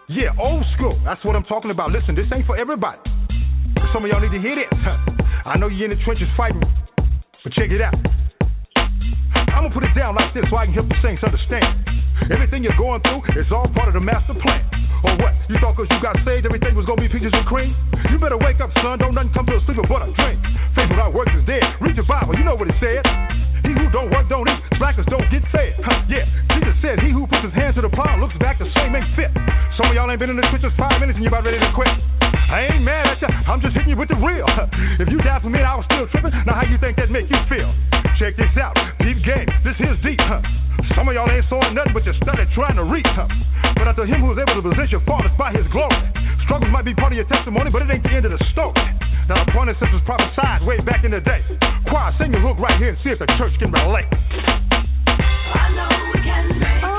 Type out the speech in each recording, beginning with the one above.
Yeah, old school. That's what I'm talking about. Listen, this ain't for everybody. Some of y'all need to hear this. I know you're in the trenches fighting, but check it out. I'm gonna put it down like this so I can help the saints understand. Everything you're going through is all part of the master plan. Or what? You thought because you got saved everything was gonna be peaches and cream? You better wake up, son. Don't nothing come to a sleeper but a dream. Faith without works is dead. Read your Bible, you know what it says. He who don't work don't eat. Slackers don't get fed. Yeah, Jesus said, he who puts his hands to the plow looks back the same ain't fit. Some of y'all ain't been in the trenches 5 minutes and you about ready to quit. I ain't mad at ya, I'm just hitting you with the real. If you died for me and I was still tripping, now how you think that make you feel? Check this out, deep game, this here's deep. Some of y'all ain't sawing nothing but you started trying to reach. But unto him who is able to possess your fathers by his glory. Struggles might be part of your testimony, but it ain't the end of the story. Now the point is this was prophesied way back in the day. Choir, sing your hook right here and see if the church can relate. I know we can make it.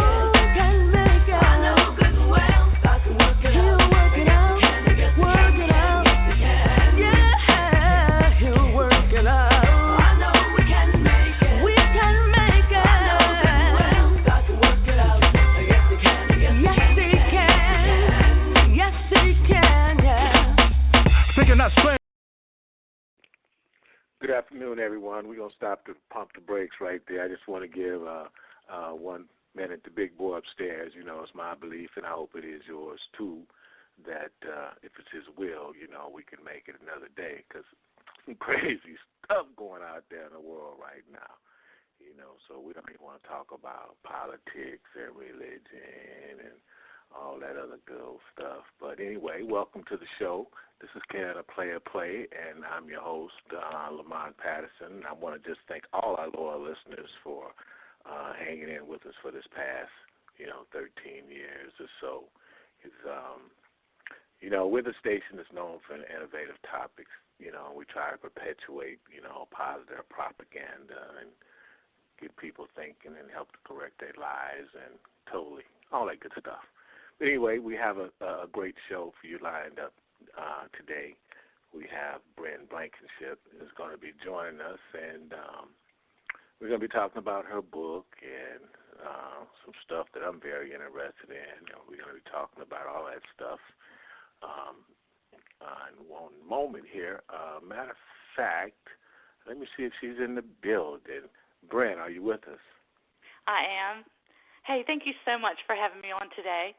Good afternoon, everyone. We're going to stop to pump the brakes right there. I just want to give 1 minute to Big Boy upstairs. You know, it's my belief, and I hope it is yours, too, that if it's his will, you know, we can make it another day because some crazy stuff going out there in the world right now. You know, so we don't even want to talk about politics and religion and all that other good old stuff. But anyway, welcome to the show. This is Canada Player Play, and I'm your host, Lamont Patterson. I want to just thank all our loyal listeners for hanging in with us for this past, 13 years or so. It's, we're the station that's known for innovative topics. You know, we try to perpetuate, positive propaganda and get people thinking and help to correct their lives and totally all that good stuff. But anyway, we have a great show for you lined up today. We have Bryn Blankinship is going to be joining us, and we're going to be talking about her book and some stuff that I'm very interested in. We're going to be talking about all that stuff in one moment here. Matter of fact, let me see if she's in the building. Bryn, are you with us? I am. Hey, thank you so much for having me on today.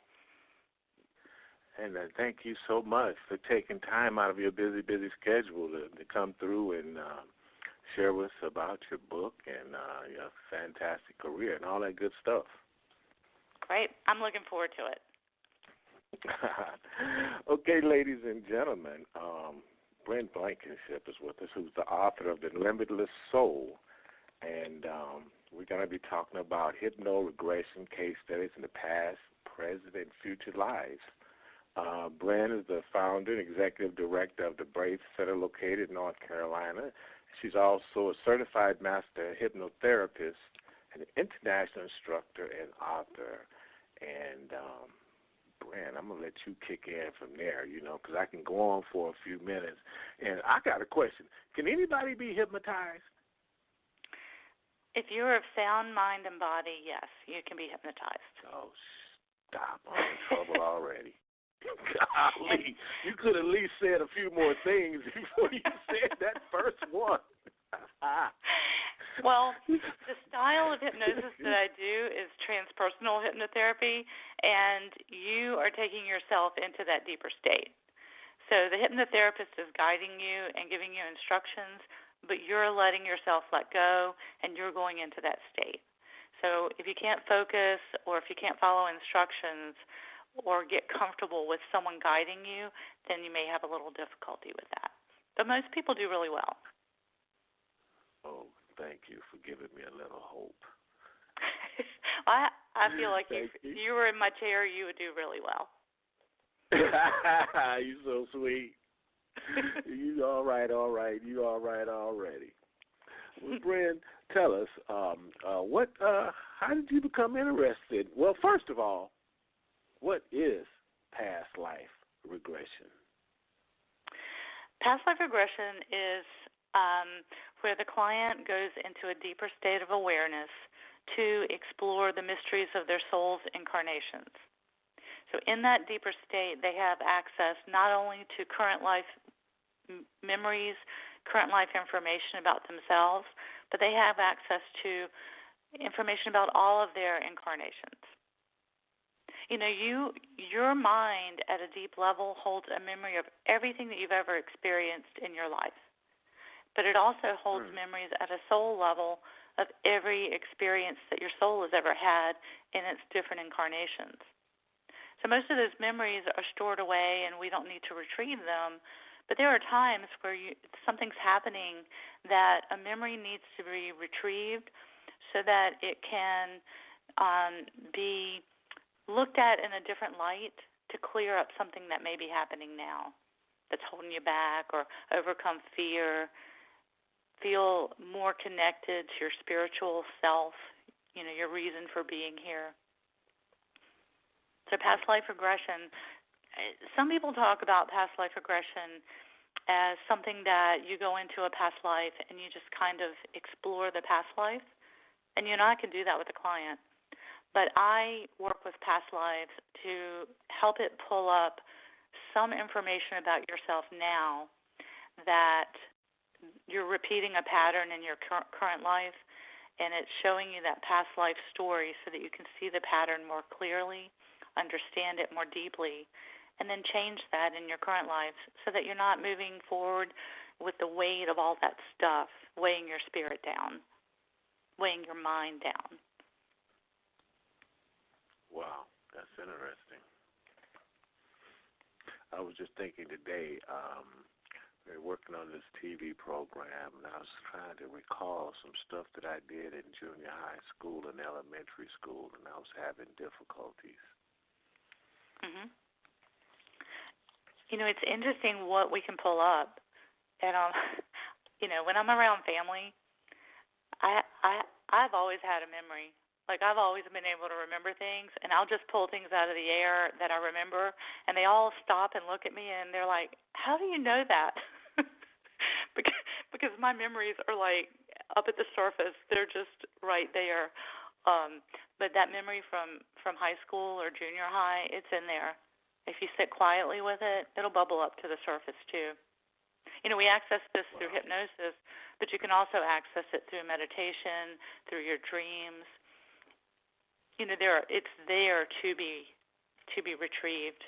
And thank you so much for taking time out of your busy schedule to come through and share with us about your book and your fantastic career and all that good stuff. Great. I'm looking forward to it. Okay, ladies and gentlemen, Bryn Blankinship is with us, who's the author of The Limitless Soul. And we're going to be talking about Hypno-Regression case studies in the past, present, and future lives. Bren is the founder and executive director of the Braithe Center located in North Carolina. She's also a certified master hypnotherapist, an international instructor, and author. And, Bren, I'm going to let you kick in from there, because I can go on for a few minutes. And I got a question. Can anybody be hypnotized? If you're of sound mind and body, yes, you can be hypnotized. Oh, stop. I'm in trouble already. Golly, you could at least said a few more things before you said that first one. Well, the style of hypnosis that I do is transpersonal hypnotherapy, and you are taking yourself into that deeper state. So the hypnotherapist is guiding you and giving you instructions, but you're letting yourself let go, and you're going into that state. So if you can't focus or if you can't follow instructions or get comfortable with someone guiding you, then you may have a little difficulty with that. But most people do really well. Oh, thank you for giving me a little hope. I feel like if you were in my chair, you would do really well. You're so sweet. You all right. You all right already. Well, Bren, tell us, how did you become interested? Well, first of all, what is past life regression? Past life regression is where the client goes into a deeper state of awareness to explore the mysteries of their soul's incarnations. So So in that deeper state, they have access not only to current life memories, current life information about themselves, but they have access to information about all of their incarnations. You know, your mind at a deep level holds a memory of everything that you've ever experienced in your life. But it also holds memories at a soul level of every experience that your soul has ever had in its different incarnations. So most of those memories are stored away and we don't need to retrieve them. But there are times where something's happening that a memory needs to be retrieved so that it can be looked at in a different light to clear up something that may be happening now that's holding you back, or overcome fear, feel more connected to your spiritual self, you know, your reason for being here. So past life regression, some people talk about past life regression as something that you go into a past life and you just kind of explore the past life. And you and I can do that with a client. But I work with past lives to help it pull up some information about yourself now that you're repeating a pattern in your current life, and it's showing you that past life story so that you can see the pattern more clearly, understand it more deeply, and then change that in your current life so that you're not moving forward with the weight of all that stuff weighing your spirit down, weighing your mind down. Wow, that's interesting. I was just thinking today, we were working on this TV program, and I was trying to recall some stuff that I did in junior high school and elementary school, and I was having difficulties. Mm-hmm. You know, it's interesting what we can pull up. And, you know, when I'm around family, I've always had a memory. Like, I've always been able to remember things, and I'll just pull things out of the air that I remember, and they all stop and look at me, and they're like, how do you know that? because my memories are, like, up at the surface. They're just right there. But that memory from high school or junior high, it's in there. If you sit quietly with it, it'll bubble up to the surface, too. You know, we access this through hypnosis, but you can also access it through meditation, through your dreams. You know, it's there to be retrieved.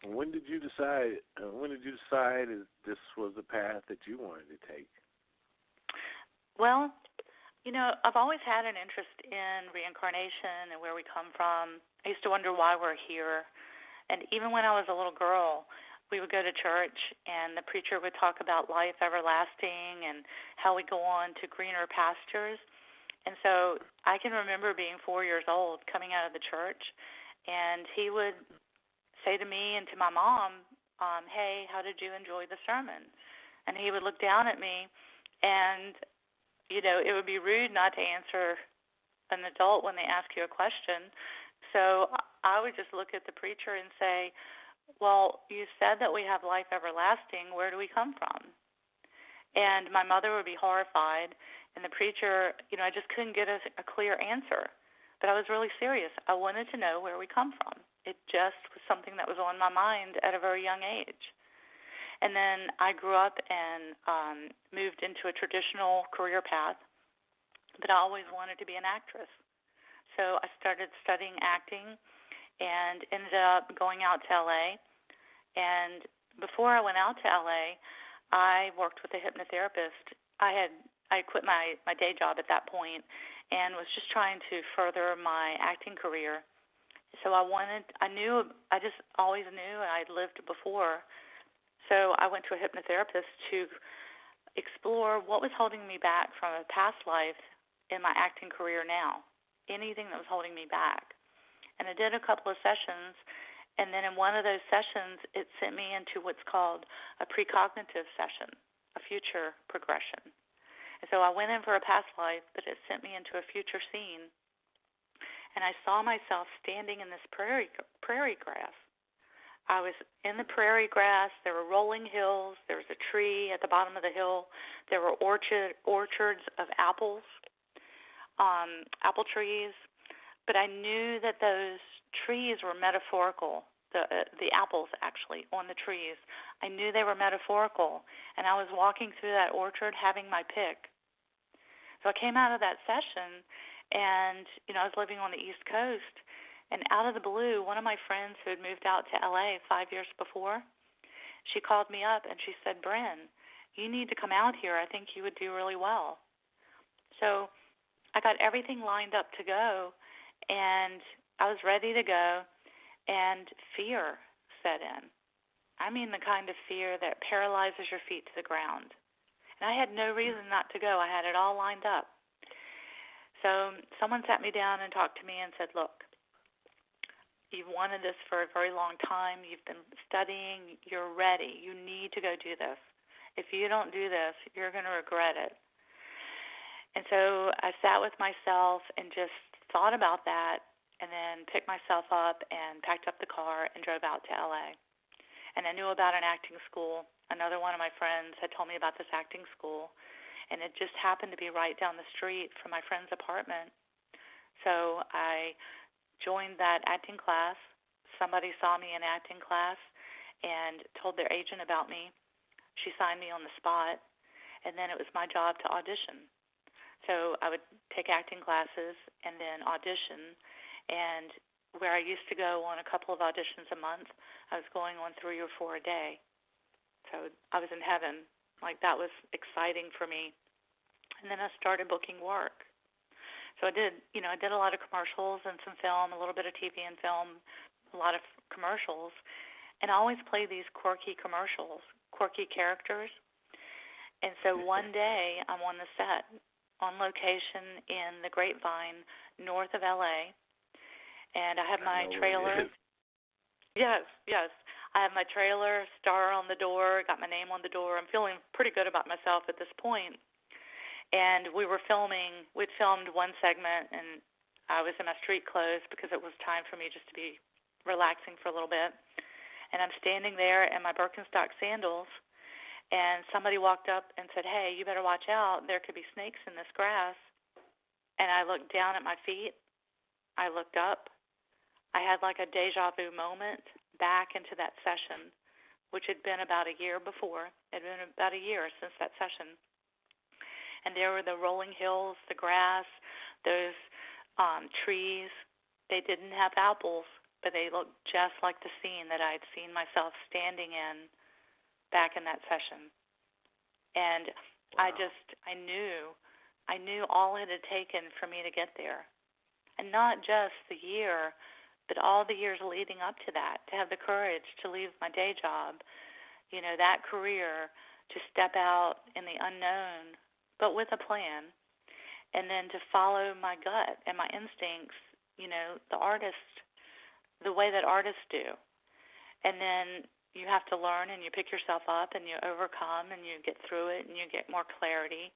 When did you decide this was the path that you wanted to take? Well, you know, I've always had an interest in reincarnation and where we come from. I used to wonder why we're here. And even when I was a little girl, we would go to church and the preacher would talk about life everlasting and how we go on to greener pastures. And so I can remember being 4 years old coming out of the church, and he would say to me and to my mom, hey, how did you enjoy the sermon? And he would look down at me, and, you know, it would be rude not to answer an adult when they ask you a question. So I would just look at the preacher and say, well, you said that we have life everlasting. Where do we come from? And my mother would be horrified. And the preacher, you know, I just couldn't get a clear answer. But I was really serious. I wanted to know where we come from. It just was something that was on my mind at a very young age. And then I grew up and moved into a traditional career path, but I always wanted to be an actress. So I started studying acting and ended up going out to L.A. And before I went out to L.A., I worked with a hypnotherapist. I quit my day job at that point and was just trying to further my acting career. So I just always knew I'd lived before. So I went to a hypnotherapist to explore what was holding me back from a past life in my acting career now, anything that was holding me back. And I did a couple of sessions, and then in one of those sessions, it sent me into what's called a precognitive session, a future progression. And so I went in for a past life, but it sent me into a future scene. And I saw myself standing in this prairie grass. I was in the prairie grass. There were rolling hills. There was a tree at the bottom of the hill. There were orchards of apples, apple trees. but I knew that those trees were metaphorical. The apples, actually, on the trees. I knew they were metaphorical, and I was walking through that orchard having my pick. So I came out of that session, and, I was living on the East Coast, and out of the blue, one of my friends who had moved out to L.A. 5 years before, she called me up, and she said, Bren, you need to come out here. I think you would do really well. So I got everything lined up to go, and I was ready to go. And fear set in. I mean the kind of fear that paralyzes your feet to the ground. And I had no reason not to go. I had it all lined up. So someone sat me down and talked to me and said, look, you've wanted this for a very long time. You've been studying. You're ready. You need to go do this. If you don't do this, you're going to regret it. And so I sat with myself and just thought about that, and then picked myself up and packed up the car and drove out to L.A. And I knew about an acting school. Another one of my friends had told me about this acting school, and it just happened to be right down the street from my friend's apartment. So I joined that acting class. Somebody saw me in acting class and told their agent about me. She signed me on the spot, and then it was my job to audition. So I would take acting classes and then audition. And where I used to go on a couple of auditions a month, I was going on 3 or 4 a day. So I was in heaven. Like, that was exciting for me. And then I started booking work. So I did a lot of commercials and some film, a little bit of TV and film, a lot of commercials. And I always play these quirky commercials, quirky characters. And so one day I'm on the set, on location in the Grapevine, north of L.A., and I have my trailer. Yes. I have my trailer, star on the door, got my name on the door. I'm feeling pretty good about myself at this point. And we'd filmed one segment, and I was in my street clothes because it was time for me just to be relaxing for a little bit. And I'm standing there in my Birkenstock sandals, and somebody walked up and said, hey, you better watch out. There could be snakes in this grass. And I looked down at my feet. I looked up. I had like a deja vu moment back into that session, which had been about a year before. It had been about a year since that session. And there were the rolling hills, the grass, those trees. They didn't have apples, but they looked just like the scene that I had seen myself standing in back in that session. And wow. I knew all it had taken for me to get there. And not just the year, but all the years leading up to that, to have the courage to leave my day job, that career, to step out in the unknown, but with a plan, and then to follow my gut and my instincts, the way that artists do. And then you have to learn, and you pick yourself up, and you overcome, and you get through it, and you get more clarity.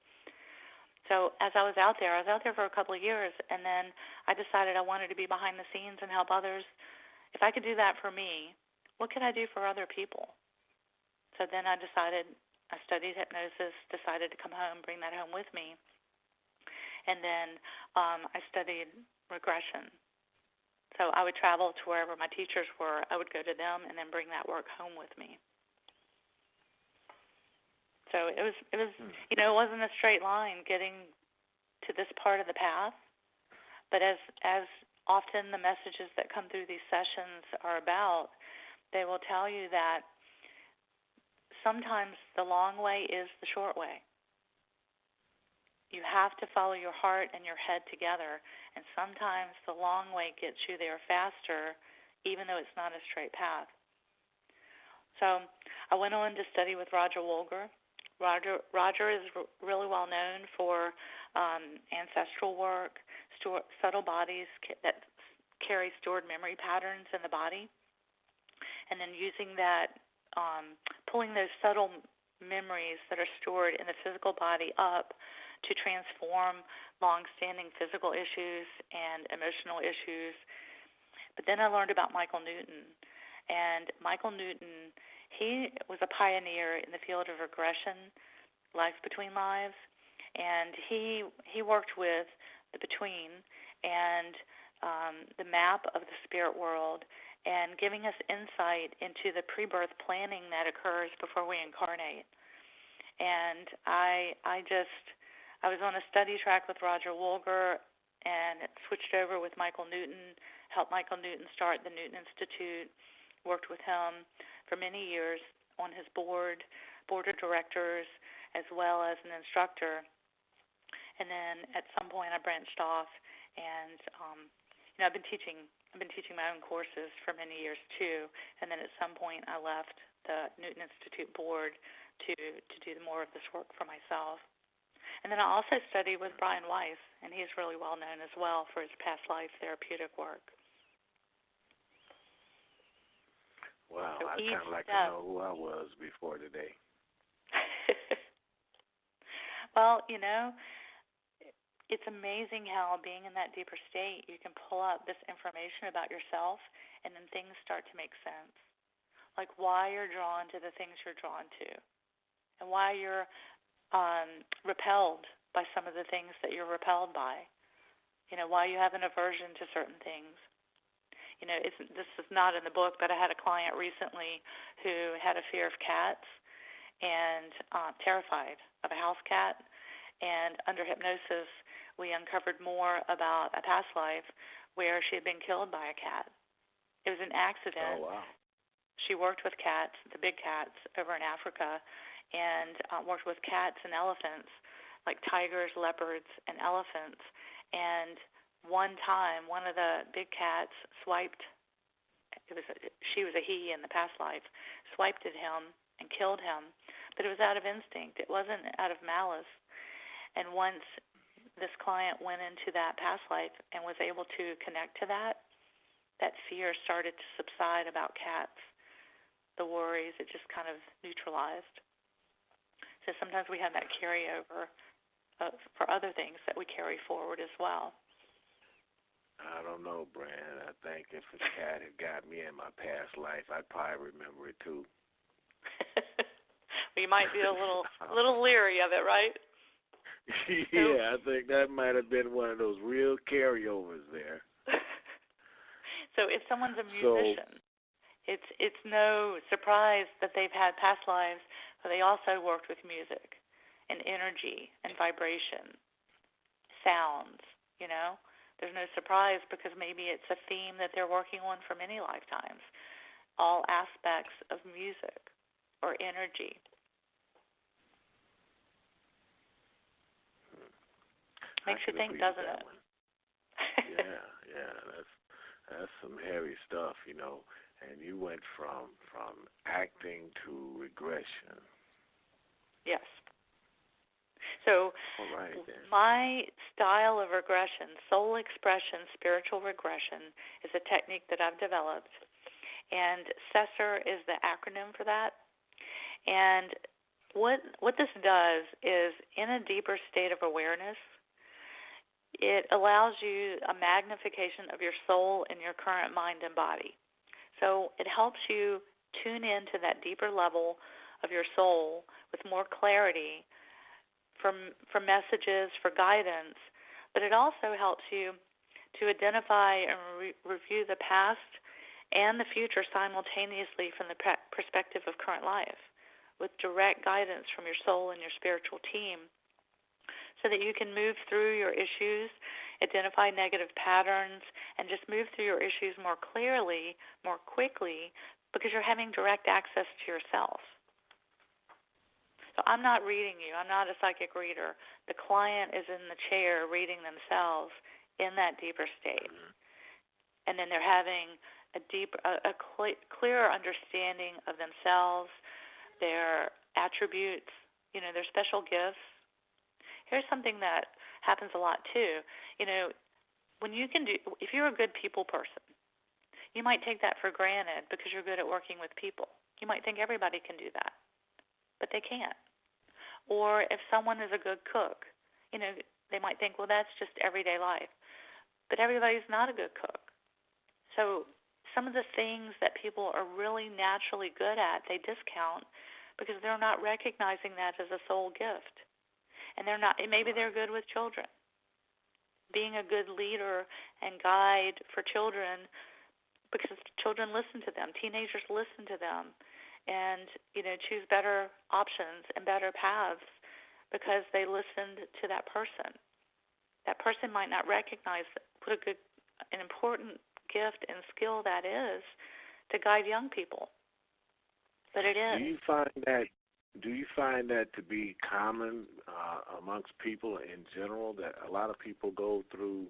So as I was out there for a couple of years, and then I decided I wanted to be behind the scenes and help others. If I could do that for me, what could I do for other people? So then I studied hypnosis, decided to come home, bring that home with me. And then I studied regression. So I would travel to wherever my teachers were. I would go to them and then bring that work home with me. So it was it wasn't a straight line getting to this part of the path. But as often the messages that come through these sessions are about, they will tell you that sometimes the long way is the short way. You have to follow your heart and your head together, and sometimes the long way gets you there faster, even though it's not a straight path. So I went on to study with Roger Wolger. Roger is really well known for ancestral work, subtle bodies that carry stored memory patterns in the body, and then using that, pulling those subtle memories that are stored in the physical body up to transform long-standing physical issues and emotional issues. But then I learned about Michael Newton. And Michael Newton, he was a pioneer in the field of regression, life between lives, and he worked with the between and the map of the spirit world and giving us insight into the pre-birth planning that occurs before we incarnate. And I was on a study track with Roger Wolger and switched over with Michael Newton, helped Michael Newton start the Newton Institute, worked with him for many years on his board of directors, as well as an instructor. And then at some point I branched off, and I've been teaching my own courses for many years too. And then at some point I left the Newton Institute board to do more of this work for myself. And then I also studied with Brian Weiss, and he's really well known as well for his past life therapeutic work. Wow, So I kind of like to know who I was before today. Well, it's amazing how being in that deeper state, you can pull up this information about yourself, and then things start to make sense. Like why you're drawn to the things you're drawn to, and why you're repelled by some of the things that you're repelled by. Why you have an aversion to certain things. This is not in the book, but I had a client recently who had a fear of cats and terrified of a house cat. And under hypnosis, we uncovered more about a past life where she had been killed by a cat. It was an accident. Oh, wow. She worked with cats, the big cats, over in Africa, and worked with cats and elephants, like tigers, leopards, and elephants. And one time, one of the big cats swiped. She was a he in the past life, swiped at him and killed him, but it was out of instinct. It wasn't out of malice. And once this client went into that past life and was able to connect to that fear started to subside about cats. The worries, it just kind of neutralized. So sometimes we have that carryover for other things that we carry forward as well. I don't know, Bren. I think if a cat had got me in my past life, I'd probably remember it too. Well, you might be a little leery of it, right? Yeah, I think that might have been one of those real carryovers there. So if someone's a musician, it's no surprise that they've had past lives, but they also worked with music and energy and vibration, sounds, There's no surprise because maybe it's a theme that they're working on for many lifetimes, all aspects of music or energy. Makes you think, doesn't it? Yeah, that's some heavy stuff, And you went from acting to regression. Yes. So right, my style of regression, soul expression, spiritual regression, is a technique that I've developed. And SESR is the acronym for that. And what this does is, in a deeper state of awareness, it allows you a magnification of your soul in your current mind and body. So it helps you tune into that deeper level of your soul with more clarity for messages, for guidance, but it also helps you to identify and review the past and the future simultaneously from the perspective of current life, with direct guidance from your soul and your spiritual team, so that you can move through your issues, identify negative patterns, and just move through your issues more clearly, more quickly, because you're having direct access to yourself. So I'm not reading you. I'm not a psychic reader. The client is in the chair reading themselves in that deeper state. And then they're having a clearer understanding of themselves, their attributes, their special gifts. Here's something that happens a lot too. When if you're a good people person, you might take that for granted because you're good at working with people. You might think everybody can do that, but they can't. Or if someone is a good cook, they might think, well, that's just everyday life. But everybody's not a good cook. So some of the things that people are really naturally good at, they discount because they're not recognizing that as a soul gift. And they're not. Maybe they're good with children. being a good leader and guide for children, because children listen to them, teenagers listen to them, and choose better options and better paths because they listened to that person. That person might not recognize what an important gift and skill that is to guide young people, but it is. Do you find that to be common amongst people in general, that a lot of people go through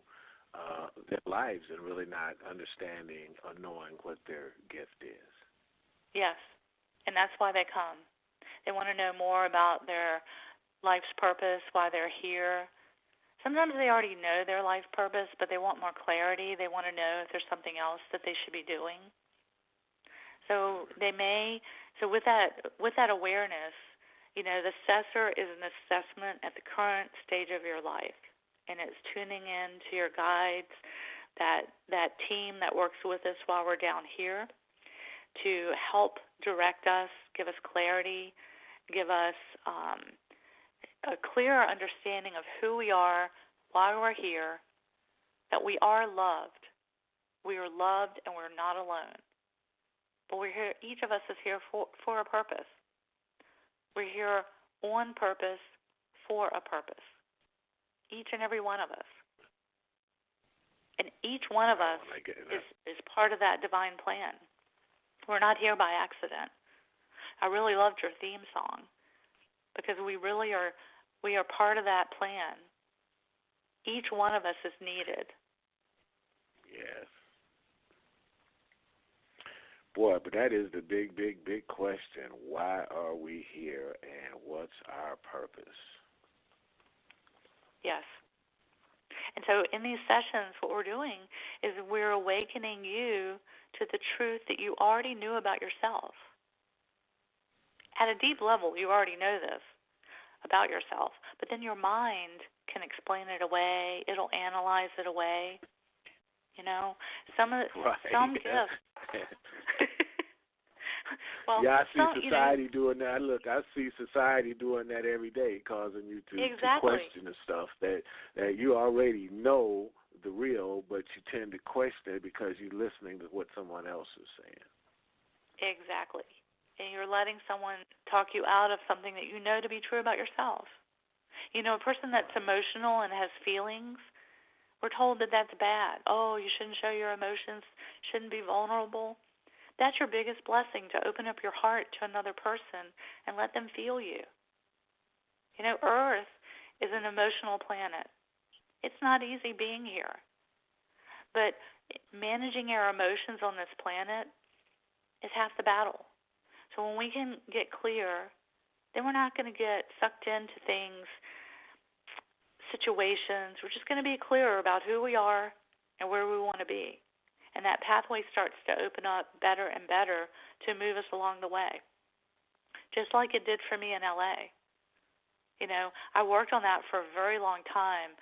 their lives and really not understanding or knowing what their gift is? Yes, and that's why they come. They want to know more about their life's purpose, why they're here. Sometimes they already know their life purpose, but they want more clarity. They want to know if there's something else that they should be doing. So with that awareness, the assessor is an assessment at the current stage of your life, and it's tuning in to your guides, that team that works with us while we're down here, to help direct us, give us clarity, give us a clearer understanding of who we are, why we're here, that we are loved. We are loved and we're not alone. But we're here, each of us is here for a purpose. We're here on purpose, for a purpose. Each and every one of us. And each one of us is part of that divine plan. We're not here by accident. I really loved your theme song, because we are part of that plan. Each one of us is needed. Yes. Boy, but that is the big, big, big question. Why are we here, and what's our purpose? Yes. And so in these sessions, what we're doing is we're awakening you to the truth that you already knew about yourself. At a deep level, you already know this about yourself, but then your mind can explain it away. It'll analyze it away. Some gifts. Well, yeah, I see society doing that. Look, I see society doing that every day, causing you to question the stuff that you already know the real, but you tend to question it because you're listening to what someone else is saying. Exactly. And you're letting someone talk you out of something that you know to be true about yourself. A person that's emotional and has feelings, we're told that that's bad. Oh, you shouldn't show your emotions, shouldn't be vulnerable. That's your biggest blessing, to open up your heart to another person and let them feel you. Earth is an emotional planet. It's not easy being here. But managing our emotions on this planet is half the battle. So when we can get clear, then we're not going to get sucked into things, situations. We're just going to be clearer about who we are and where we want to be. And that pathway starts to open up better and better to move us along the way, just like it did for me in L.A. I worked on that for a very long time,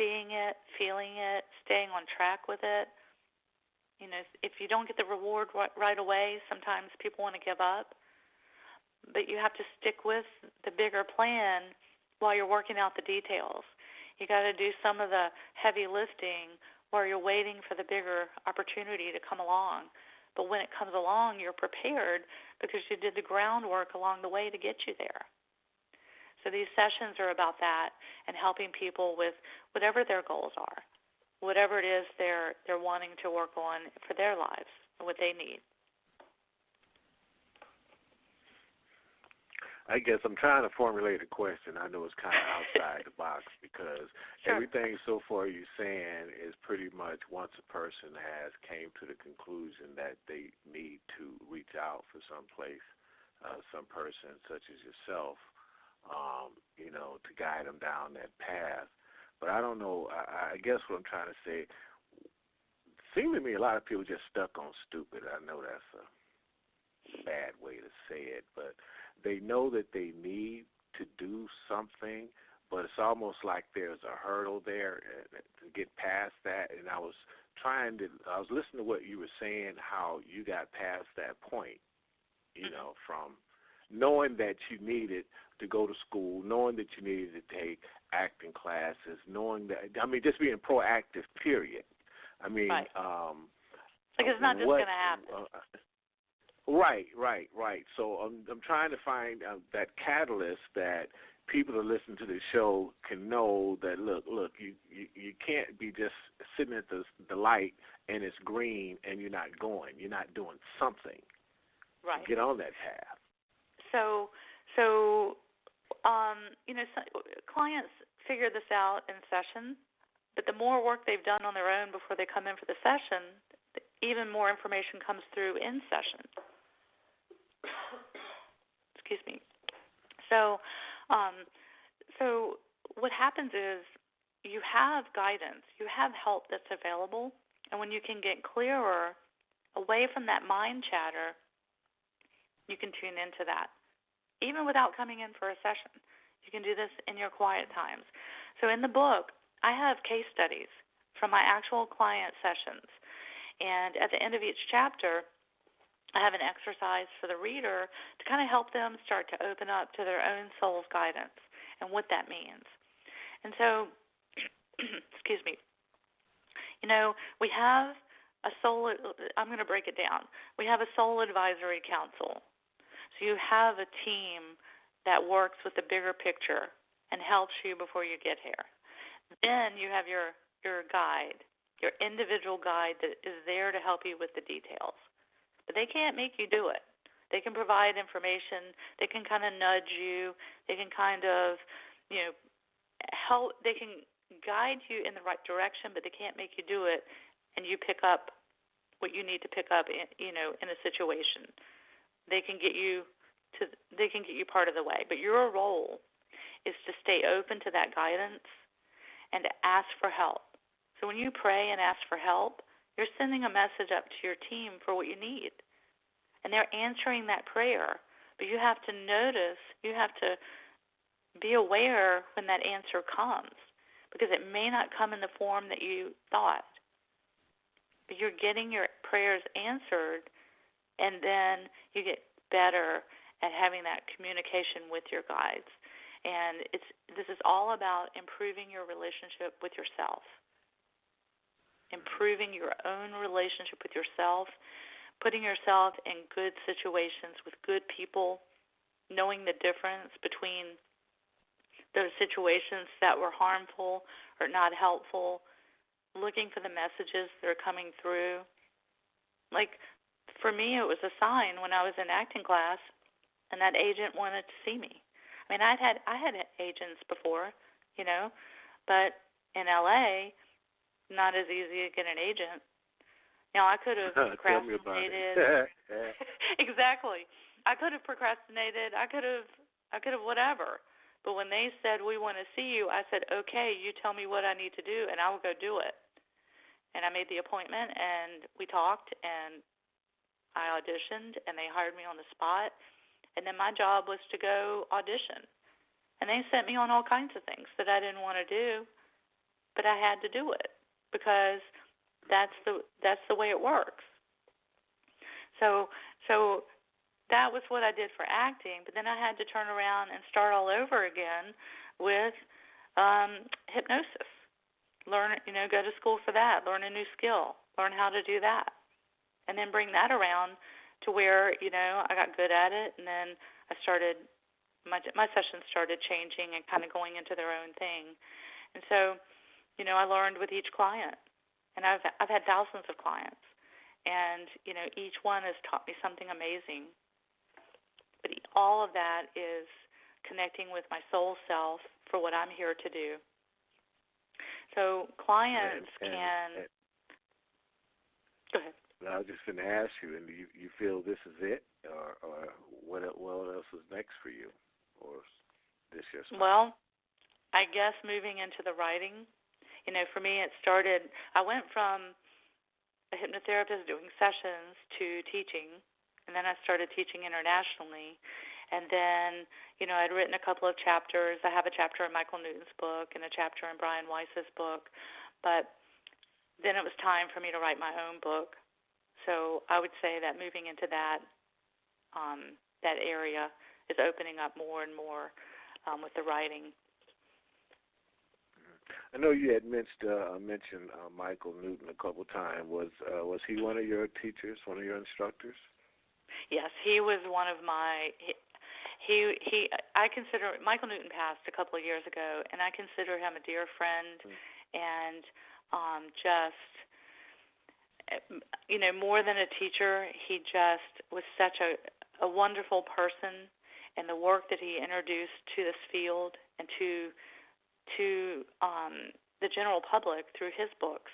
seeing it, feeling it, staying on track with it. If you don't get the reward right away, sometimes people want to give up. But you have to stick with the bigger plan while you're working out the details. You got to do some of the heavy lifting while you're waiting for the bigger opportunity to come along. But when it comes along, you're prepared because you did the groundwork along the way to get you there. So these sessions are about that, and helping people with whatever their goals are, whatever it is they're wanting to work on for their lives, and what they need. I guess I'm trying to formulate a question. I know it's kind of outside the box, because everything so far you're saying is pretty much once a person has came to the conclusion that they need to reach out for some place, some person such as yourself, to guide them down that path. But I don't know. I guess what I'm trying to say, it seems to me a lot of people just stuck on stupid. I know that's a bad way to say it, but they know that they need to do something, but it's almost like there's a hurdle there to get past that. And I was listening to what you were saying, how you got past that point, from knowing that you needed to go to school, knowing that you needed to take acting classes, knowing that, just being proactive, period. Right. It's not just going to happen. Right. So I'm trying to find that catalyst that people that listen to the show can know that, look, you can't be just sitting at the light and it's green and you're not going. You're not doing something. Right. Get on that path. So clients figure this out in session, but the more work they've done on their own before they come in for the session, even more information comes through in session. Excuse me. So what happens is you have guidance, you have help that's available, and when you can get clearer away from that mind chatter, you can tune into that. Even without coming in for a session, you can do this in your quiet times. So in the book, I have case studies from my actual client sessions, and at the end of each chapter, I have an exercise for the reader to kind of help them start to open up to their own soul's guidance and what that means. And so, excuse me, we have a soul, I'm going to break it down. We have a soul advisory council. So you have a team that works with the bigger picture and helps you before you get here. Then you have your guide, your individual guide that is there to help you with the details. But they can't make you do it. They can provide information. They can kind of nudge you. They can kind of, help. They can guide you in the right direction, but they can't make you do it, and you pick up what you need to pick up in a situation. They can get you part of the way, but your role is to stay open to that guidance and to ask for help. So when you pray and ask for help, you're sending a message up to your team for what you need, and they're answering that prayer. But you have to notice, you have to be aware when that answer comes, because it may not come in the form that you thought. But you're getting your prayers answered, and then you get better at having that communication with your guides. And this is all about improving your relationship with yourself, improving your own relationship with yourself, putting yourself in good situations with good people, knowing the difference between those situations that were harmful or not helpful, looking for the messages that are coming through. Like, for me, it was a sign when I was in acting class and that agent wanted to see me. I mean, I had agents before, but in L.A., not as easy to get an agent. Now, I could have procrastinated. Exactly. I could have procrastinated. I could have whatever. But when they said, we want to see you, I said, okay, you tell me what I need to do, and I will go do it. And I made the appointment, and we talked, and I auditioned, and they hired me on the spot. And then my job was to go audition. And they sent me on all kinds of things that I didn't want to do, but I had to do it because that's the way it works. So that was what I did for acting, but then I had to turn around and start all over again with hypnosis. Learn, go to school for that, learn a new skill, learn how to do that, and then bring that around to where, I got good at it, and then I started, my sessions started changing and kind of going into their own thing. And so, I learned with each client, and I've had thousands of clients, and, each one has taught me something amazing. But all of that is connecting with my soul self for what I'm here to do. So clients can... Go ahead. I was just going to ask you, and do you feel this is it, or what else is next for you, or this just? Well, I guess moving into the writing, for me it started. I went from a hypnotherapist doing sessions to teaching, and then I started teaching internationally, and then I'd written a couple of chapters. I have a chapter in Michael Newton's book and a chapter in Brian Weiss's book, but then it was time for me to write my own book. So I would say that moving into that area is opening up more and more with the writing. I know you had mentioned Michael Newton a couple times. Was he one of your teachers, one of your instructors? Yes, he was one of my. I consider Michael Newton passed a couple of years ago, and I consider him a dear friend, and just more than a teacher, he just was such a wonderful person, and the work that he introduced to this field and to the general public through his books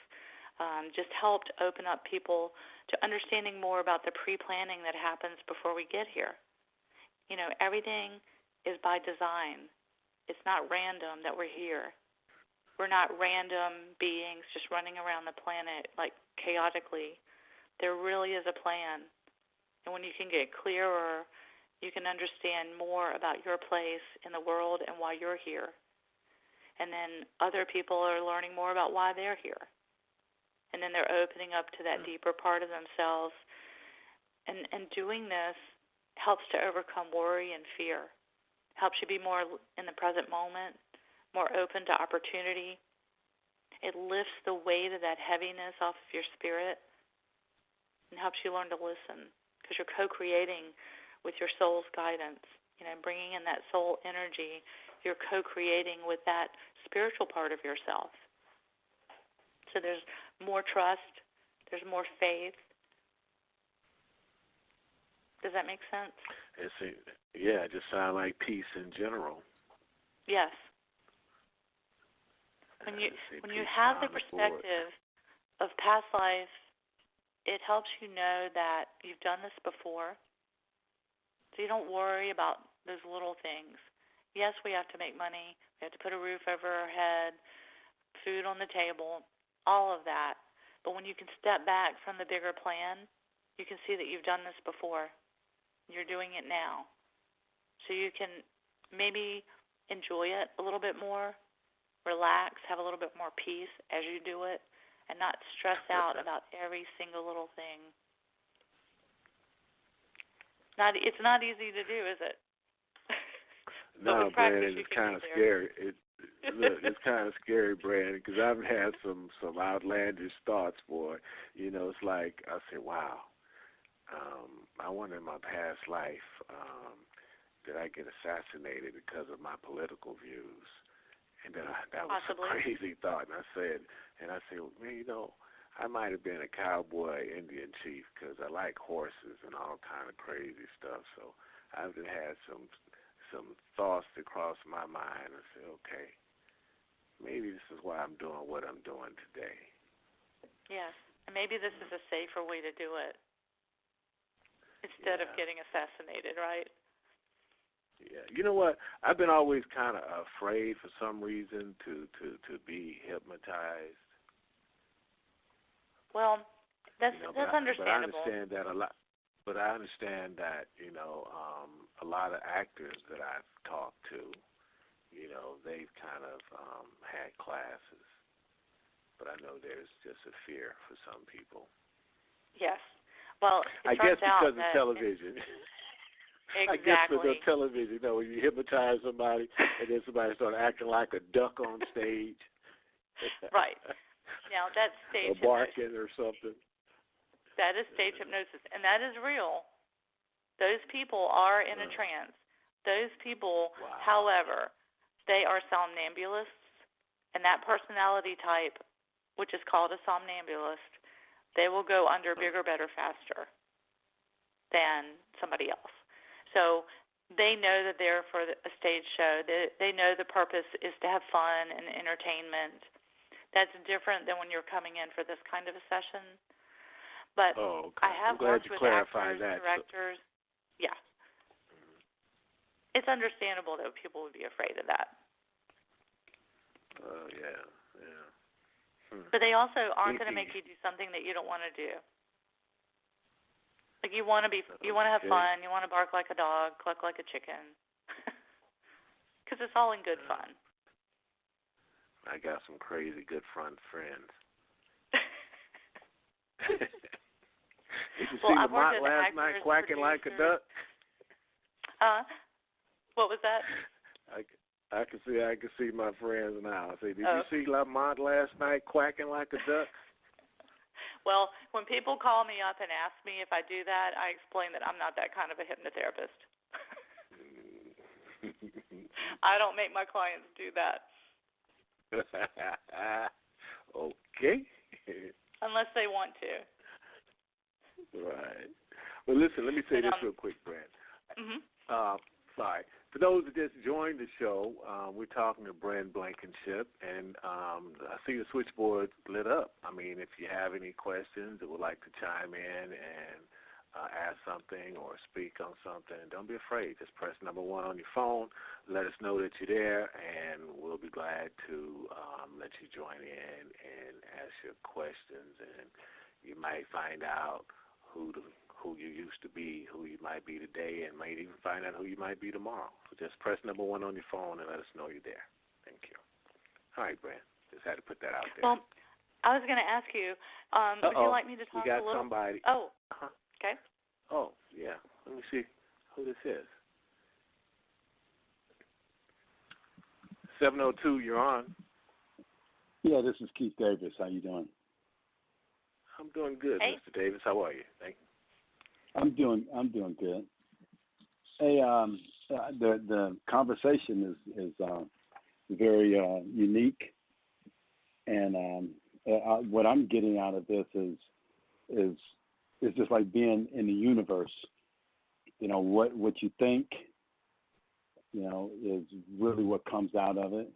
just helped open up people to understanding more about the pre-planning that happens before we get here. Everything is by design. It's not random that we're here. We're not random beings just running around the planet like chaotically. There really is a plan. And when you can get clearer, you can understand more about your place in the world and why you're here. And then other people are learning more about why they're here. And then they're opening up to that deeper part of themselves. And doing this helps to overcome worry and fear. Helps you be more in the present moment, more open to opportunity. It lifts the weight of that heaviness off of your spirit and helps you learn to listen because you're co-creating with your soul's guidance. Bringing in that soul energy, you're co-creating with that spiritual part of yourself. So there's more trust, there's more faith. Does that make sense? It just sounds like peace in general. Yes. When you have the perspective of past life, it helps you know that you've done this before. So you don't worry about those little things. Yes, we have to make money. We have to put a roof over our head, food on the table, all of that. But when you can step back from the bigger plan, you can see that you've done this before. You're doing it now. So you can maybe enjoy it a little bit more, relax, have a little bit more peace as you do it, and not stress out about every single little thing. It's not easy to do, is it? No, Bren, it's kind of scary. It's kind of scary, Bren, because I've had some outlandish thoughts, boy. It's like I say, wow. I wonder in my past life, did I get assassinated because of my political views? And then that was Possibly. a crazy thought. And I said, well, man, I might have been a cowboy Indian chief because I like horses and all kind of crazy stuff. So I've had some thoughts that crossed my mind and said, okay, maybe this is why I'm doing what I'm doing today. Yes, and maybe this is a safer way to do it. Instead of getting assassinated, right? Yeah. You know what? I've been always kind of afraid for some reason to be hypnotized. Well, that's understandable. But I understand that a lot. But I understand that a lot of actors that I've talked to, they've kind of had classes. But I know there's just a fear for some people. Yes. Well, I guess because of television. Exactly. I guess because of television, when you hypnotize somebody and then somebody starts acting like a duck on stage. Right. Now, that's stage or barking hypnosis. or something. That is stage hypnosis, and that is real. Those people are in a trance. Those people, however, they are somnambulists, and that personality type, which is called a somnambulist, they will go under bigger, better, faster than somebody else. So they know that they're for a stage show. They know the purpose is to have fun and entertainment. That's different than when you're coming in for this kind of a session. But I have worked with actors, directors. Yeah. It's understandable that people would be afraid of that. Yeah. But they also aren't going to make you do something that you don't want to do. Like you want to have fun, you want to bark like a dog, cluck like a chicken, because it's all in good fun. I got some crazy good friends. Did you see Lamont last night quacking like a duck? What was that? I can see my friends now. I say, did you see Lamont last night quacking like a duck? Well, when people call me up and ask me if I do that, I explain that I'm not that kind of a hypnotherapist. I don't make my clients do that. Okay. Unless they want to. Right. Well, listen, let me say this real quick, Brent. Sorry. For those that just joined the show, we're talking to Bren Blankinship, and I see the switchboard lit up. I mean, if you have any questions or would like to chime in and ask something or speak on something, don't be afraid. Just press number 1 on your phone. Let us know that you're there, and we'll be glad to let you join in and ask your questions. And you might find out who you used to be, who you might be today, and might even find out who you might be tomorrow. So just press number 1 on your phone and let us know you're there. Thank you. All right, Brent. Just had to put that out there. Well, I was going to ask you, would you like me to talk we got a little? Somebody. Oh, okay. Oh, yeah. Let me see who this is. 702, you're on. Yeah, this is Keith Davis. How you doing? I'm doing good, hey. Mr. Davis. How are you? Thank you. I'm doing good. Hey, the conversation is very unique, and what I'm getting out of this is just like being in the universe. You know, what you think, you know, is really what comes out of it.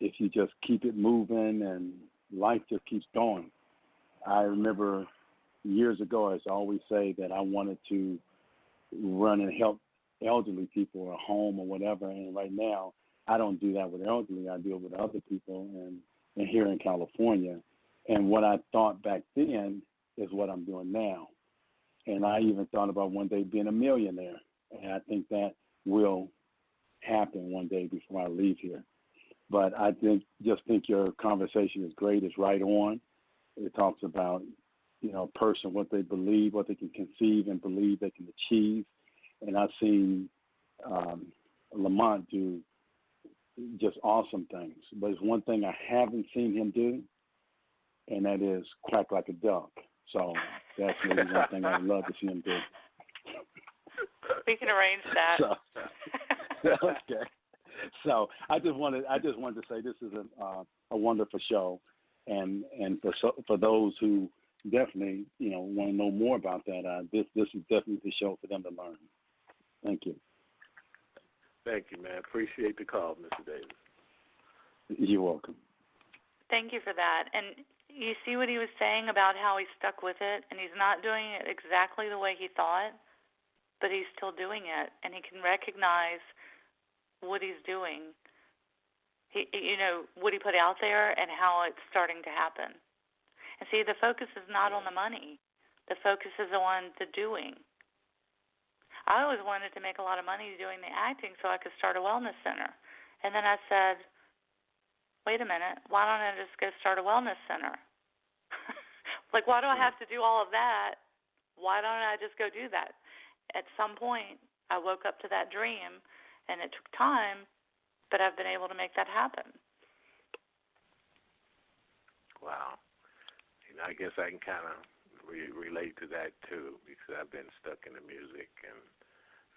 If you just keep it moving and life just keeps going. I remember years ago, as I always say, that I wanted to run and help elderly people or home or whatever. And right now, I don't do that with elderly. I deal with other people and here in California. And what I thought back then is what I'm doing now. And I even thought about one day being a millionaire. And I think that will happen one day before I leave here. But I think your conversation is great. It's right on. It talks about, you know, a person, what they believe, what they can conceive and believe they can achieve. And I've seen Lamont do just awesome things. But there's one thing I haven't seen him do, and that is quack like a duck. So that's maybe one thing I'd love to see him do. We can arrange that. Okay. So I just wanted to say this is a wonderful show, and for those who definitely, you know, want to know more about that, this is definitely the show for them to learn. Thank you. Thank you, man. Appreciate the call, Mr. Davis. You're welcome. Thank you for that. And you see what he was saying about how he stuck with it, and he's not doing it exactly the way he thought, but he's still doing it, and he can recognize what he's doing. You know, what he put out there and how it's starting to happen. And see, the focus is not on the money. The focus is on the doing. I always wanted to make a lot of money doing the acting so I could start a wellness center. And then I said, wait a minute, why don't I just go start a wellness center? Like, why do I have to do all of that? Why don't I just go do that? At some point, I woke up to that dream, and it took time, but I've been able to make that happen. Wow. You know, I guess I can kind of relate to that, too, because I've been stuck in the music, and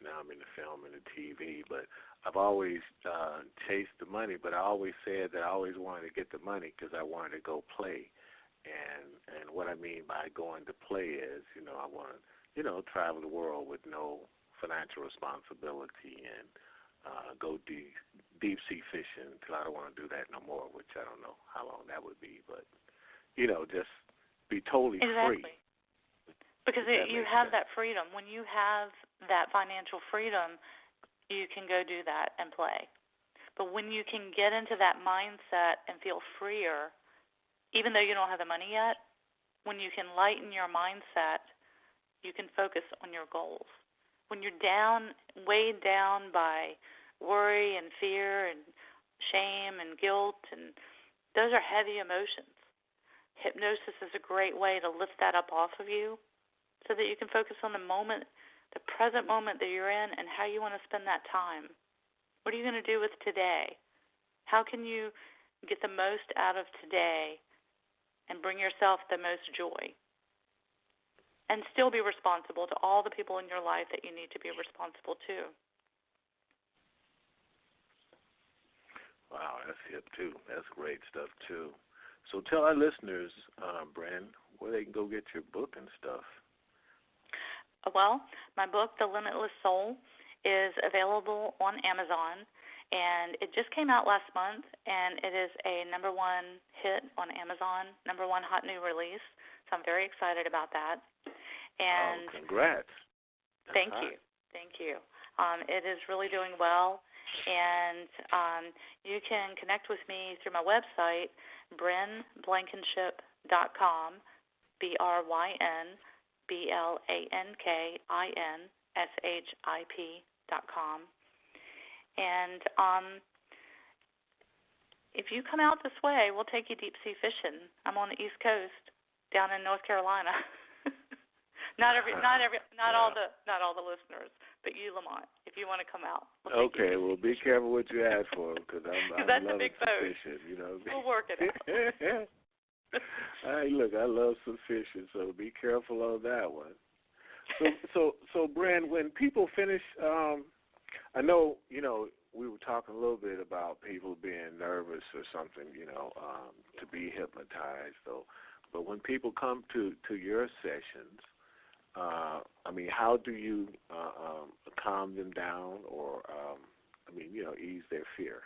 now I'm in the film and the TV. But I've always chased the money, but I always said that I always wanted to get the money because I wanted to go play. And what I mean by going to play is, you know, I want to, you know, travel the world with no financial responsibility and go deep sea fishing until I don't want to do that no more, which I don't know how long that would be. But, you know, just be totally free. Because you have that freedom. When you have that financial freedom, you can go do that and play. But when you can get into that mindset and feel freer, even though you don't have the money yet, when you can lighten your mindset, you can focus on your goals. When you're down, weighed down by worry and fear and shame and guilt, and those are heavy emotions. Hypnosis is a great way to lift that up off of you so that you can focus on the moment, the present moment that you're in, and how you want to spend that time. What are you going to do with today? How can you get the most out of today and bring yourself the most joy? And still be responsible to all the people in your life that you need to be responsible to. Wow, that's hip, too. That's great stuff, too. So tell our listeners, Bren, where they can go get your book and stuff. Well, my book, The Limitless Soul, is available on Amazon, and it just came out last month, and it is a #1 hit on Amazon, #1 hot new release, so I'm very excited about that. And congrats. Thank you. It is really doing well, and you can connect with me through my website, BrynBlankinship.com, BrynBlankinship.com. And if you come out this way, we'll take you deep sea fishing. I'm on the East Coast, down in North Carolina. Not all the listeners, but you, Lamont, if you want to come out. Okay, well, be careful what you ask for, because I'm that's loving a big boat. fishing. You know, we'll work it out. Hey, look, I love some fishing, so be careful on that one. So, Bren, when people finish, I know, we were talking a little bit about people being nervous or something, to be hypnotized, though. But when people come to your sessions, how do you calm them down or, ease their fear?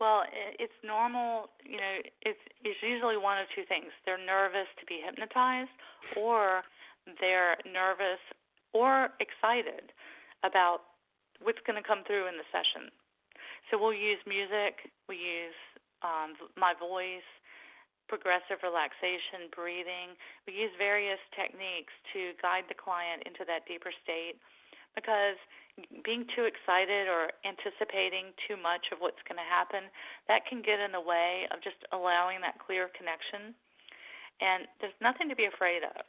Well, it's normal. It's usually one of two things. They're nervous to be hypnotized, or they're nervous or excited about what's going to come through in the session. So we'll use music. We use my voice, progressive relaxation, breathing. We use various techniques to guide the client into that deeper state, because being too excited or anticipating too much of what's going to happen, that can get in the way of just allowing that clear connection. And there's nothing to be afraid of.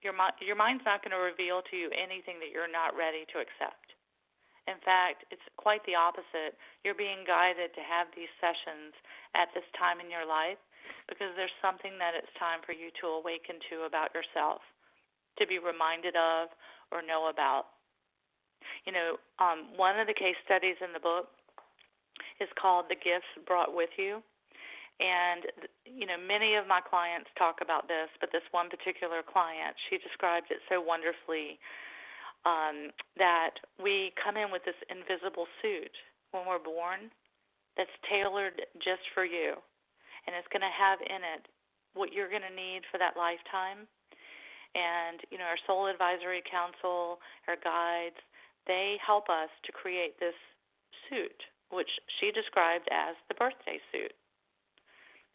Your mind's not going to reveal to you anything that you're not ready to accept. In fact, it's quite the opposite. You're being guided to have these sessions at this time in your life because there's something that it's time for you to awaken to about yourself, to be reminded of or know about. One of the case studies in the book is called The Gifts Brought With You. And, many of my clients talk about this, but this one particular client, she described it so wonderfully, that we come in with this invisible suit when we're born that's tailored just for you. And it's going to have in it what you're going to need for that lifetime. And, our Soul Advisory Council, our guides, they help us to create this suit, which she described as the birthday suit.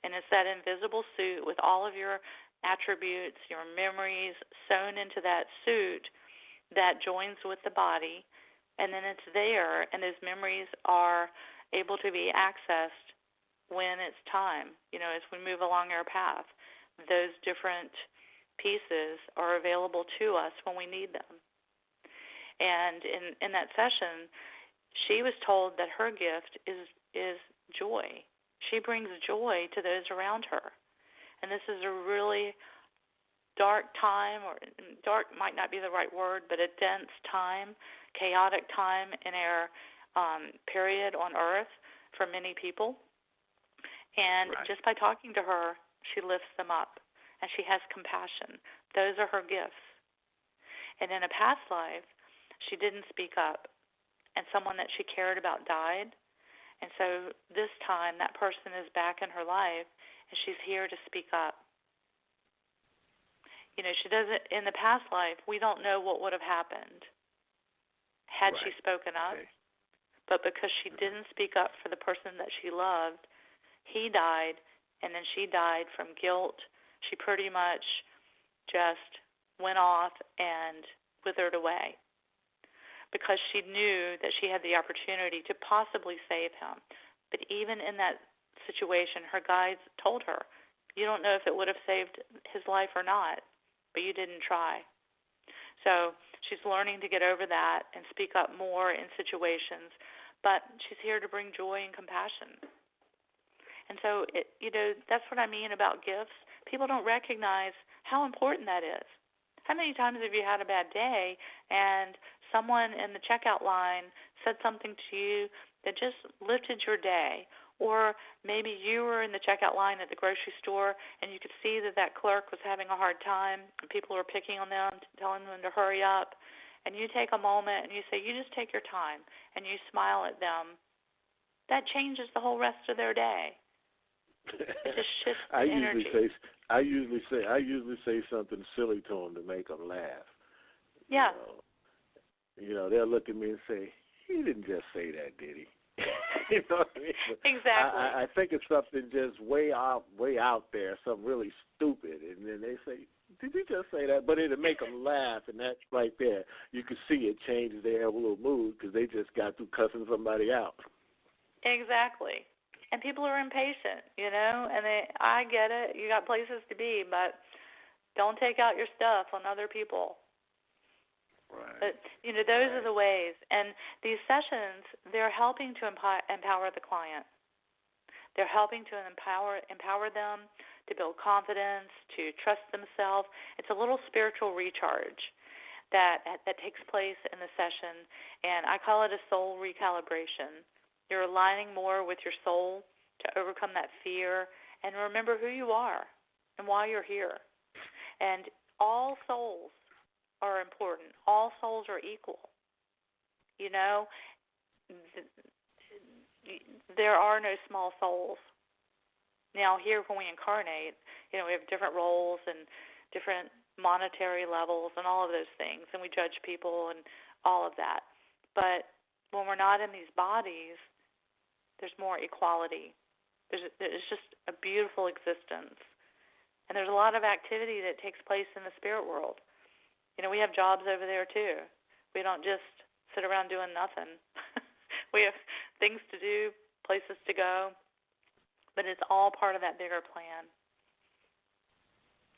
And it's that invisible suit with all of your attributes, your memories sewn into that suit that joins with the body, and then it's there, and those memories are able to be accessed when it's time, as we move along our path. Those different pieces are available to us when we need them. And in that session, she was told that her gift is joy. She brings joy to those around her. And this is a really dark time, or dark might not be the right word, but a dense time, chaotic time in our period on Earth for many people. And just by talking to her, she lifts them up, and she has compassion. Those are her gifts. And in a past life, she didn't speak up, and someone that she cared about died. And so this time, that person is back in her life, and she's here to speak up. She doesn't, in the past life, we don't know what would have happened had she spoken up. Okay. But because she didn't speak up for the person that she loved, he died, and then she died from guilt. She pretty much just went off and withered away because she knew that she had the opportunity to possibly save him. But even in that situation, her guides told her, you don't know if it would have saved his life or not, but you didn't try. So she's learning to get over that and speak up more in situations, but she's here to bring joy and compassion. And so, that's what I mean about gifts. People don't recognize how important that is. How many times have you had a bad day and someone in the checkout line said something to you that just lifted your day? Or maybe you were in the checkout line at the grocery store and you could see that clerk was having a hard time and people were picking on them, telling them to hurry up. And you take a moment and you say, you just take your time, and you smile at them. That changes the whole rest of their day. It just shifts the energy. I usually say something silly to them to make them laugh. Yeah. They'll look at me and say, "He didn't just say that, did he?" You know what I mean? Exactly. I think it's something just way out there, something really stupid, and then they say, "Did you just say that?" But it'll make them laugh, and that's right there. You can see it changes their little mood because they just got through cussing somebody out. Exactly. And people are impatient, and I get it. You got places to be, but don't take out your stuff on other people. Right. But, those are the ways. And these sessions, they're helping to empower the client. They're helping to empower them to build confidence, to trust themselves. It's a little spiritual recharge that takes place in the session, and I call it a soul recalibration. You're aligning more with your soul to overcome that fear and remember who you are and why you're here. And all souls are important. All souls are equal. There are no small souls. Now, here when we incarnate, we have different roles and different monetary levels and all of those things, and we judge people and all of that. But when we're not in these bodies, there's more equality. There's just a beautiful existence. And there's a lot of activity that takes place in the spirit world. We have jobs over there, too. We don't just sit around doing nothing. We have things to do, places to go, but it's all part of that bigger plan.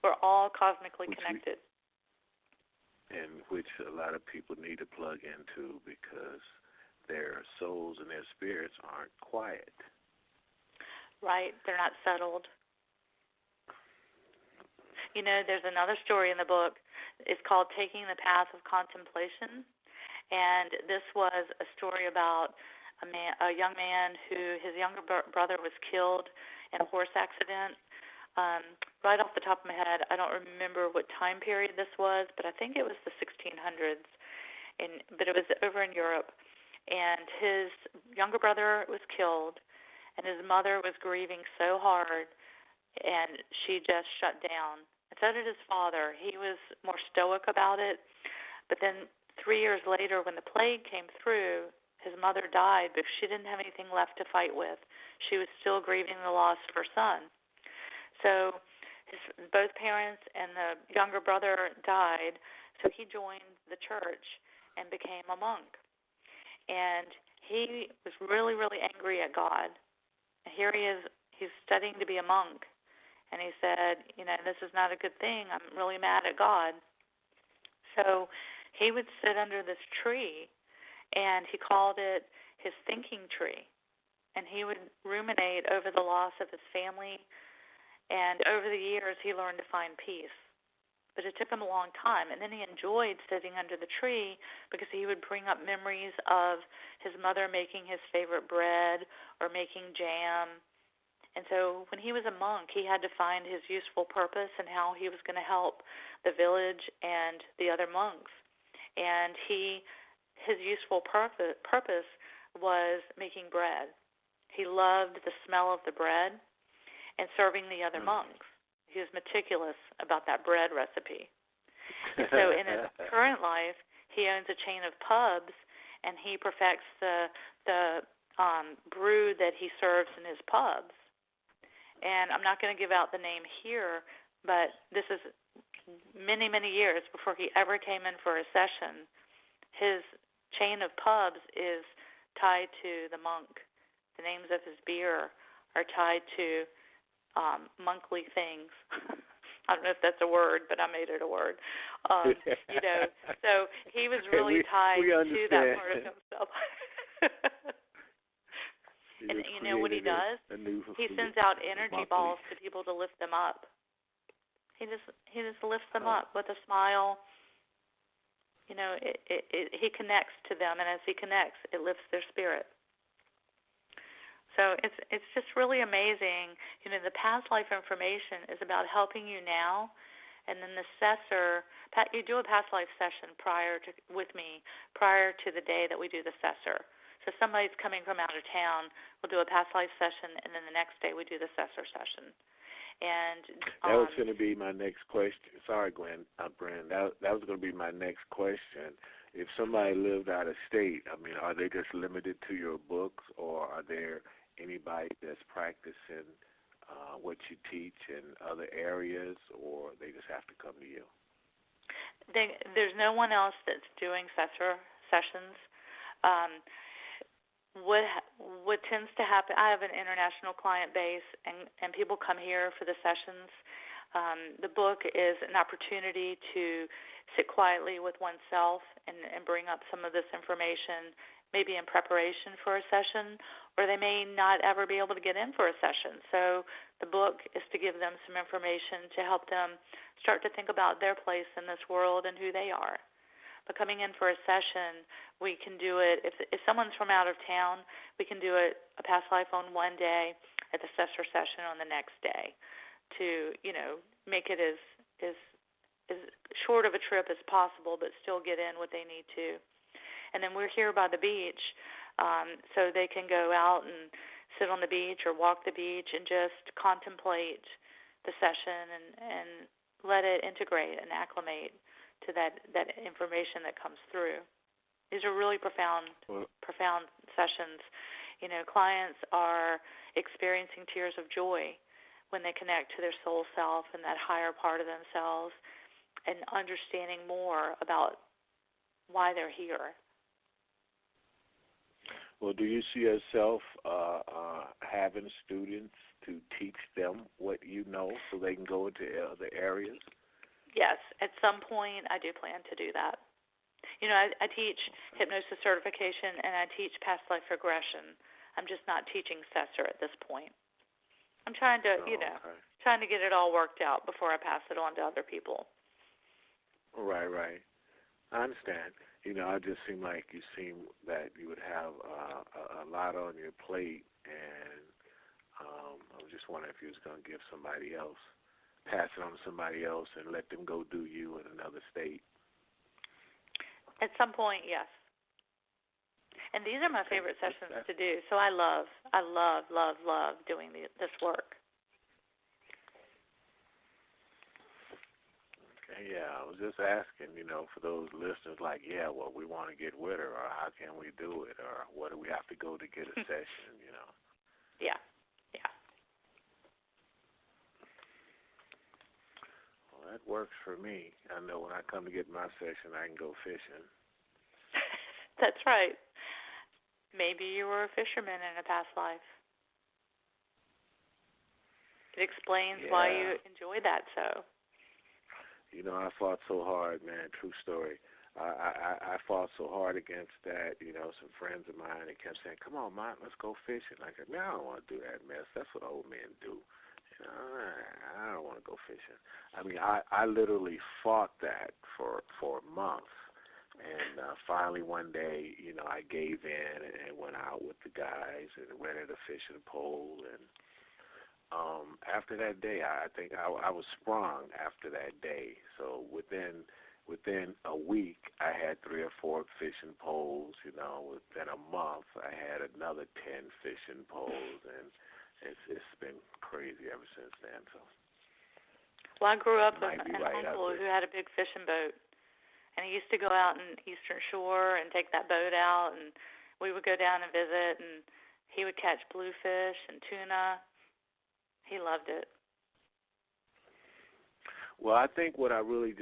We're all cosmically connected. And which a lot of people need to plug into because their souls and their spirits aren't quiet. Right. They're not settled. There's another story in the book. It's called Taking the Path of Contemplation. And this was a story about a young man who his younger brother was killed in a horse accident. Right off the top of my head, I don't remember what time period this was, but I think it was the 1600s. But it was over in Europe. And his younger brother was killed, and his mother was grieving so hard, and she just shut down. And so did his father. He was more stoic about it. But then 3 years later, when the plague came through, his mother died because she didn't have anything left to fight with. She was still grieving the loss of her son. So both parents and the younger brother died, so he joined the church and became a monk. And he was really, really angry at God. And here he is, he's studying to be a monk. And he said, this is not a good thing. I'm really mad at God. So he would sit under this tree, and he called it his thinking tree. And he would ruminate over the loss of his family. And over the years, he learned to find peace. But it took him a long time. And then he enjoyed sitting under the tree because he would bring up memories of his mother making his favorite bread or making jam. And so when he was a monk, he had to find his useful purpose and how he was going to help the village and the other monks. And his useful purpose was making bread. He loved the smell of the bread and serving the other monks. He was meticulous about that bread recipe. And so in his current life, he owns a chain of pubs, and he perfects the brew that he serves in his pubs. And I'm not going to give out the name here, but this is many, many years before he ever came in for a session. His chain of pubs is tied to the monk. The names of his beer are tied to monkly things. I don't know if that's a word, but I made it a word. So he was really tied to that part of himself. And you know what he does? He sends out energy balls to people to lift them up. He just lifts them up with a smile. You know, he connects to them, and as he connects, it lifts their spirit. So it's just really amazing. You know, the past life information is about helping you now, and then the assessor, you do a past life session with me prior to the day that we do the assessor. So somebody's coming from out of town, we'll do a past life session, and then the next day we do the assessor session. And that was going to be my next question. Sorry, Bryn. That was going to be my next question. If somebody lived out of state, I mean, are they just limited to your books, or are there anybody that's practicing what you teach in other areas, or they just have to come to you? There's no one else that's doing assessor sessions. What tends to happen, I have an international client base, and people come here for the sessions. The book is an opportunity to sit quietly with oneself and bring up some of this information, maybe in preparation for a session, or they may not ever be able to get in for a session. So the book is to give them some information to help them start to think about their place in this world and who they are. But coming in for a session, we can do it, if someone's from out of town, we can do it a past life on one day, at the assessor session on the next day, to, you know, make it as short of a trip as possible, but still get in what they need to. And then we're here by the beach, so they can go out and sit on the beach or walk the beach and just contemplate the session and let it integrate and acclimate to that information that comes through. These are really profound sessions. You know, clients are experiencing tears of joy when they connect to their soul self and that higher part of themselves, and understanding more about why they're here. Well, do you see yourself having students to teach them what you know so they can go into other areas? Yes, at some point I do plan to do that. You know, I teach hypnosis certification and I teach past life regression. I'm just not teaching assessor at this point. I'm trying to, trying to get it all worked out before I pass it on to other people. Right. I understand. You know, I just seem like that you would have a lot on your plate, and I was just wondering if you was going to give somebody else, pass it on to somebody else and let them go do you in another state. At some point, yes. And these are my favorite sessions to do. So I love doing this work. Okay, yeah, I was just asking, you know, for those listeners, like, yeah, well, we want to get with her, or how can we do it, or what do we have to go to get a session, you know? Yeah. That works for me. I know when I come to get my session, I can go fishing. That's right. Maybe you were a fisherman in a past life. It explains why you enjoy that so. You know, I fought so hard, man. True story. I fought so hard against that. You know, some friends of mine, they kept saying, "Come on, man, let's go fishing." I said, "Man, I don't want to do that mess. That's what old men do. I don't want to go fishing." I mean, I literally fought that for months, and finally one day, you know, I gave in and went out with the guys and rented a fishing pole. And after that day, I think I was sprung after that day. So within a week, I had 3 or 4 fishing poles. You know, within a month, I had another 10 fishing poles, and it's been crazy ever since then. So. Well, I grew up with an uncle who had a big fishing boat, and he used to go out in Eastern Shore and take that boat out, and we would go down and visit, and he would catch bluefish and tuna. He loved it. Well, I think what I really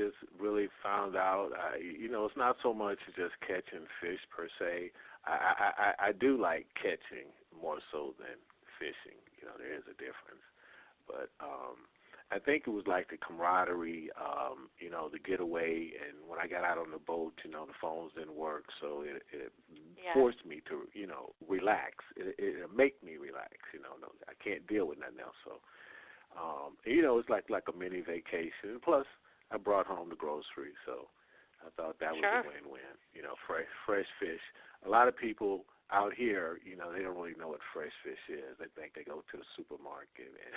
found out, you know, it's not so much just catching fish per se. I do like catching more so than fishing. You know, there is a difference. But I think it was like the camaraderie, the getaway. And when I got out on the boat, the phones didn't work, so it forced me to, relax. It make me relax. I can't deal with nothing else. So, it's like a mini vacation. Plus, I brought home the groceries, so I thought that was a win-win. Fresh fish. A lot of people out here, they don't really know what fresh fish is. They think they go to the supermarket and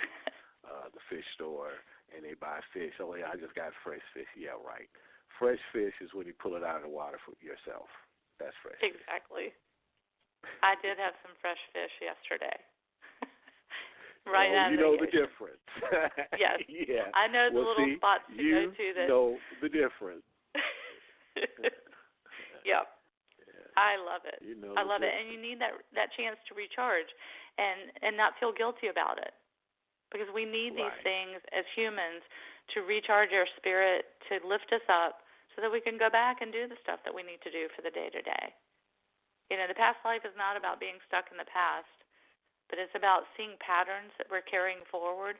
the fish store and they buy fish. Oh, yeah, I just got fresh fish. Yeah, right. Fresh fish is when you pull it out of the water for yourself. That's fresh fish. Exactly. I did have some fresh fish yesterday. Right out of you know the difference. Yes. Yeah. I know the little spots to go to that. You know the difference. Yep. I love it. I love it. difference. And you need that chance to recharge and not feel guilty about it. Because we need these things as humans to recharge our spirit, to lift us up so that we can go back and do the stuff that we need to do for the day-to-day. The past life is not about being stuck in the past, but it's about seeing patterns that we're carrying forward.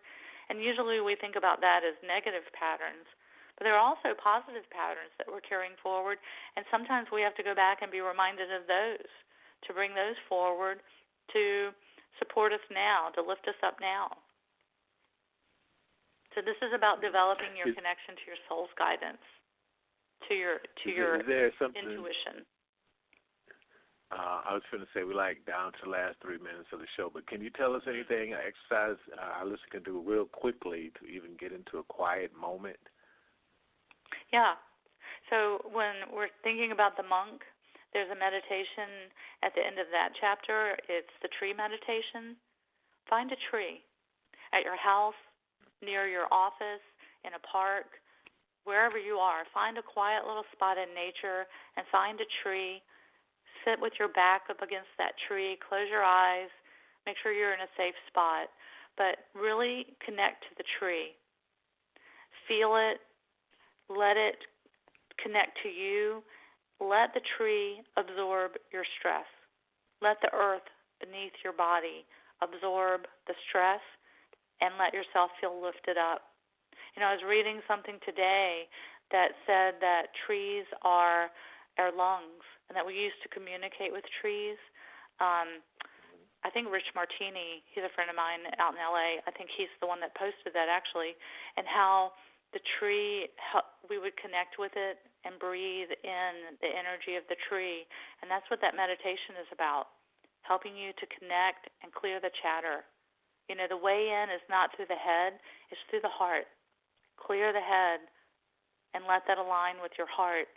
And usually we think about that as negative patterns. But there are also positive patterns that we're carrying forward, and sometimes we have to go back and be reminded of those, to bring those forward, to support us now, to lift us up now. So this is about developing your connection to your soul's guidance, to your intuition. I was going to say we're down to the last 3 minutes of the show, but can you tell us anything, an exercise our listeners can do real quickly to even get into a quiet moment? Yeah. So when we're thinking about the monk, there's a meditation at the end of that chapter. It's the tree meditation. Find a tree at your house, near your office, in a park, wherever you are. Find a quiet little spot in nature and find a tree. Sit with your back up against that tree. Close your eyes. Make sure you're in a safe spot. But really connect to the tree. Feel it. Let it connect to you. Let the tree absorb your stress. Let the earth beneath your body absorb the stress and let yourself feel lifted up. I was reading something today that said that trees are our lungs and that we used to communicate with trees. I think Rich Martini, he's a friend of mine out in L.A., I think he's the one that posted that actually, and how the tree, we would connect with it and breathe in the energy of the tree. And that's what that meditation is about, helping you to connect and clear the chatter. The way in is not through the head, it's through the heart. Clear the head and let that align with your heart,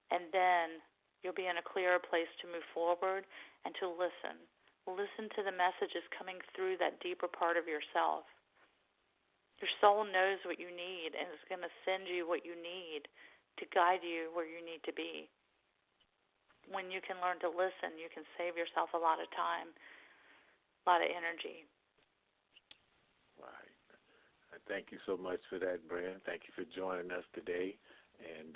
and then you'll be in a clearer place to move forward and to listen. Listen to the messages coming through that deeper part of yourself. Your soul knows what you need and is going to send you what you need to guide you where you need to be. When you can learn to listen, you can save yourself a lot of time, a lot of energy. Right. Thank you so much for that, Bren. Thank you for joining us today. And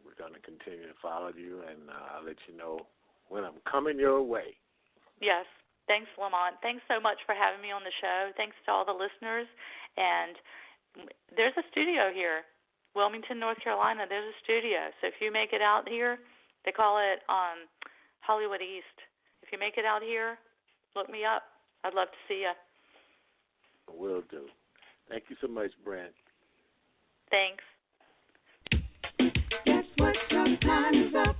we're going to continue to follow you, and I'll let you know when I'm coming your way. Yes. Thanks, Lamont. Thanks so much for having me on the show. Thanks to all the listeners. And there's a studio here, Wilmington, North Carolina. There's a studio. So if you make it out here, they call it Hollywood East. If you make it out here, look me up. I'd love to see you. Will do. Thank you so much, Brent. Thanks. Guess what? Your time is up.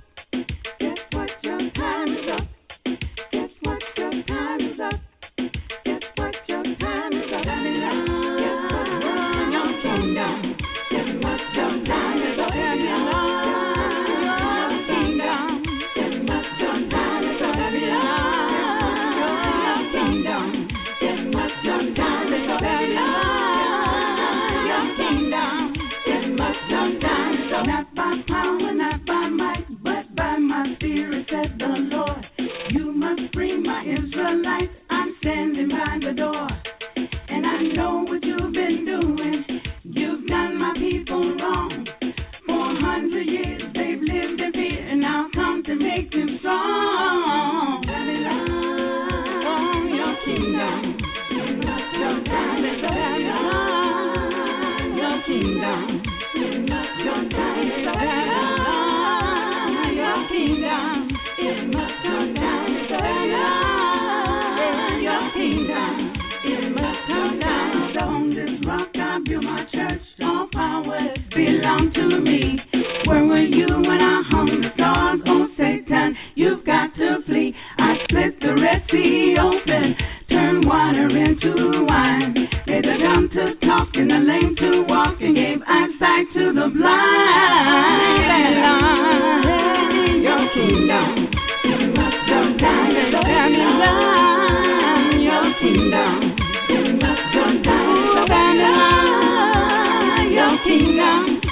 Guess what? Your time is up. Guess what? Your time is up. Guess what? Your time is up. Guess what? Your kingdom. Guess what? Your time is up. Your kingdom. Guess what? Your time is up. Your kingdom. Guess what? Your time is up. Your kingdom. Guess what? Your time is up. Not by power, not by might, but by my spirit, said the Lord. You must free my Israelites. I'm standing by the door. And I know what you've been doing. You've done my people wrong. 400 years they've lived in fear, and I'll come to make them strong. Babylon, your kingdom. Your time is over. kingdom. It must come down. Your kingdom. It must come down. Your kingdom. It must come down. On this rock I build my church. All power belong to me. Where were you when I hung the stars? Oh, Satan, you've got to flee. I split the Red Sea open, turned water into wine, made the dumb to talk and the lame to walk, and gave eyesight to the blind. And your kingdom, it must come down. Your kingdom, it must come down. Your kingdom.